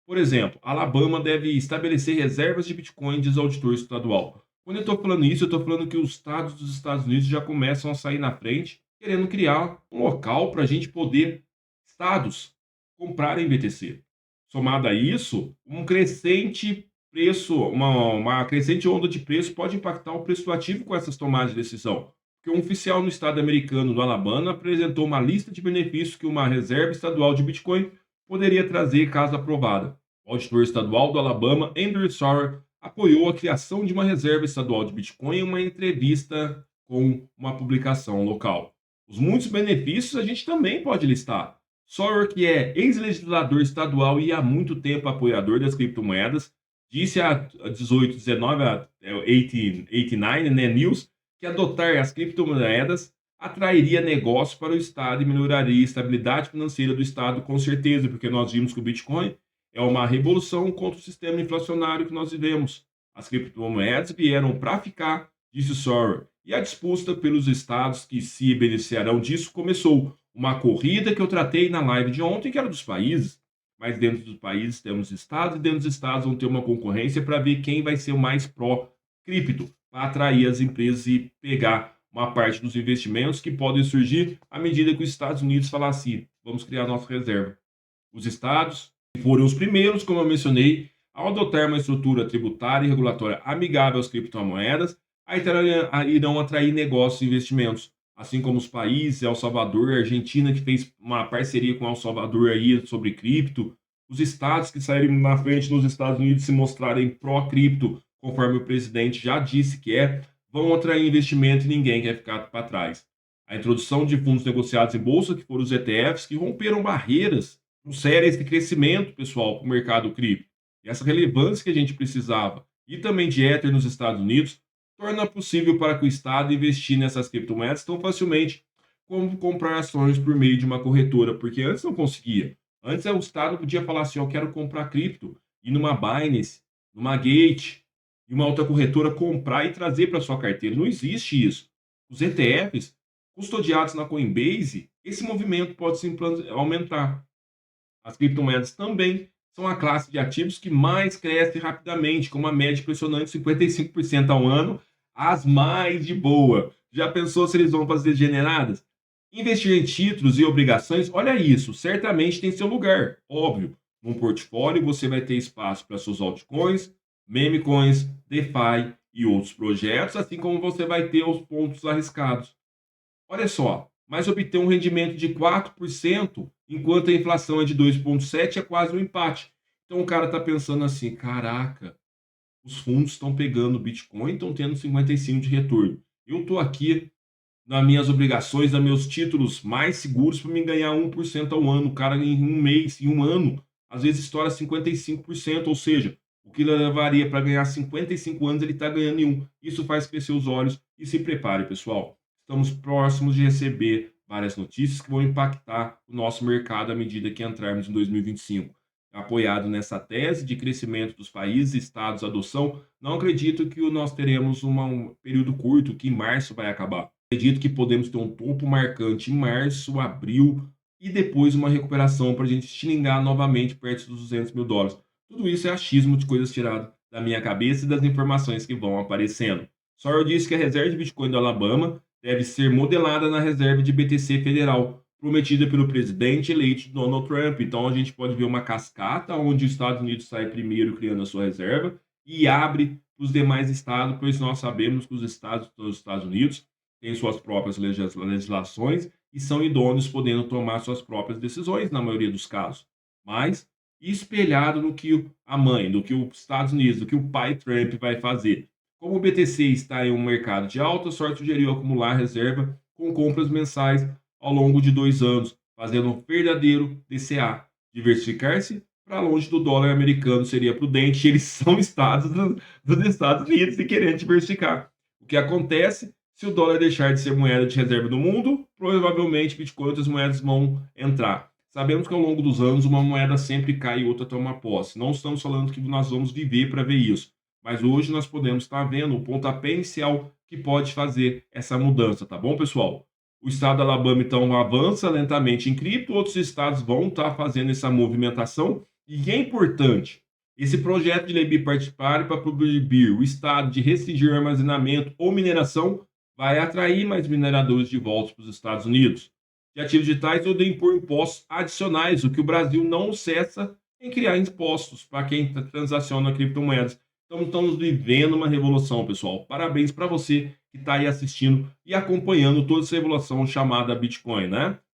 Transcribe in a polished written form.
Por exemplo, Alabama deve estabelecer reservas de Bitcoin, diz auditor estadual. Quando eu estou falando isso, eu estou falando que os estados dos Estados Unidos já começam a sair na frente, querendo criar um local para a gente poder, estados, comprarem BTC. Somado a isso, um crescente preço, uma crescente onda de preço pode impactar o preço do ativo com essas tomadas de decisão. Porque um oficial no estado americano do Alabama apresentou uma lista de benefícios que uma reserva estadual de Bitcoin poderia trazer caso aprovada. O auditor estadual do Alabama, Andrew Sauer, apoiou a criação de uma reserva estadual de Bitcoin em uma entrevista com uma publicação local. Os muitos benefícios a gente também pode listar. Sawyer, que é ex-legislador estadual e há muito tempo apoiador das criptomoedas, disse a 1819, a 1889, né, News, que adotar as criptomoedas atrairia negócios para o Estado e melhoraria a estabilidade financeira do Estado, com certeza, porque nós vimos que o Bitcoin é uma revolução contra o sistema inflacionário que nós vivemos. As criptomoedas vieram para ficar, disse Sawyer, e a disputa pelos estados que se beneficiarão disso começou. Uma corrida que eu tratei na live de ontem, que era dos países, mas dentro dos países temos estados, e dentro dos estados vão ter uma concorrência para ver quem vai ser o mais pró-cripto, para atrair as empresas e pegar uma parte dos investimentos que podem surgir à medida que os Estados Unidos falar assim, vamos criar nossa reserva. Os estados foram os primeiros, como eu mencionei, ao adotar uma estrutura tributária e regulatória amigável às criptomoedas, irão atrair negócios e investimentos, assim como os países, El Salvador, a Argentina, que fez uma parceria com El Salvador aí sobre cripto, os estados que saírem na frente nos Estados Unidos se mostrarem pró-cripto, conforme o presidente já disse que é, vão atrair investimento e ninguém quer ficar para trás. A introdução de fundos negociados em bolsa, que foram os ETFs, que romperam barreiras sérias de crescimento, pessoal, para o mercado cripto. E essa relevância que a gente precisava, e também de Ether nos Estados Unidos, torna possível para que o Estado investir nessas criptomoedas tão facilmente como comprar ações por meio de uma corretora, porque antes não conseguia. Antes o Estado podia falar assim, eu quero comprar cripto, ir numa Binance, numa Gate, e uma outra corretora comprar e trazer para sua carteira. Não existe isso. Os ETFs, custodiados na Coinbase, esse movimento pode se aumentar. As criptomoedas também são a classe de ativos que mais cresce rapidamente, com uma média impressionante de 55% ao ano, as mais de boa. Já pensou se eles vão fazer degeneradas? Investir em títulos e obrigações, olha isso, certamente tem seu lugar, óbvio. Num portfólio você vai ter espaço para suas altcoins, meme coins, DeFi e outros projetos, assim como você vai ter os pontos arriscados. Olha só, mas obter um rendimento de 4%, enquanto a inflação é de 2,7%, é quase um empate. Então o cara está pensando assim: caraca, os fundos estão pegando Bitcoin, estão tendo 55% de retorno. Eu estou aqui nas minhas obrigações, nos meus títulos mais seguros para me ganhar 1% ao ano. O cara, em um mês, em um ano, às vezes estoura 55%, ou seja, o que levaria para ganhar 55 anos, ele está ganhando em um. Isso faz crescer os olhos e se prepare, pessoal. Estamos próximos de receber várias notícias que vão impactar o nosso mercado à medida que entrarmos em 2025. Apoiado nessa tese de crescimento dos países, estados, adoção, não acredito que nós teremos um período curto, que em março vai acabar. Acredito que podemos ter um topo marcante em março, abril e depois uma recuperação para a gente estilingar novamente perto dos US$ 200 mil. Tudo isso é achismo de coisas tiradas da minha cabeça e das informações que vão aparecendo. Sawyer disse que a reserva de Bitcoin do Alabama deve ser modelada na reserva de BTC federal, prometida pelo presidente eleito Donald Trump. Então a gente pode ver uma cascata onde os Estados Unidos sai primeiro criando a sua reserva e abre para os demais estados, pois nós sabemos que os estados dos Estados Unidos têm suas próprias legislações e são idôneos podendo tomar suas próprias decisões na maioria dos casos. Mas espelhado no que a mãe, do que os Estados Unidos, do que o pai Trump vai fazer. Como o BTC está em um mercado de alta, sorte sugeriu acumular reserva com compras mensais ao longo de 2 anos, fazendo um verdadeiro DCA. Diversificar-se para longe do dólar americano seria prudente, eles são estados dos Estados Unidos e querendo diversificar. O que acontece se o dólar deixar de ser moeda de reserva do mundo? Provavelmente Bitcoin e outras moedas vão entrar. Sabemos que ao longo dos anos uma moeda sempre cai e outra toma posse. Não estamos falando que nós vamos viver para ver isso. Mas hoje nós podemos estar vendo o pontapé inicial que pode fazer essa mudança, tá bom, pessoal? O estado do Alabama, então, avança lentamente em cripto, outros estados vão estar fazendo essa movimentação E é importante, esse projeto de lei bipartidário para proibir o Estado de restringir o armazenamento ou mineração vai atrair mais mineradores de volta para os Estados Unidos de ativos digitais ou de impor impostos adicionais, o que o Brasil não cessa em criar impostos para quem transaciona criptomoedas. Então, estamos vivendo uma revolução, pessoal. Parabéns para você que está aí assistindo e acompanhando toda essa revolução chamada Bitcoin, né?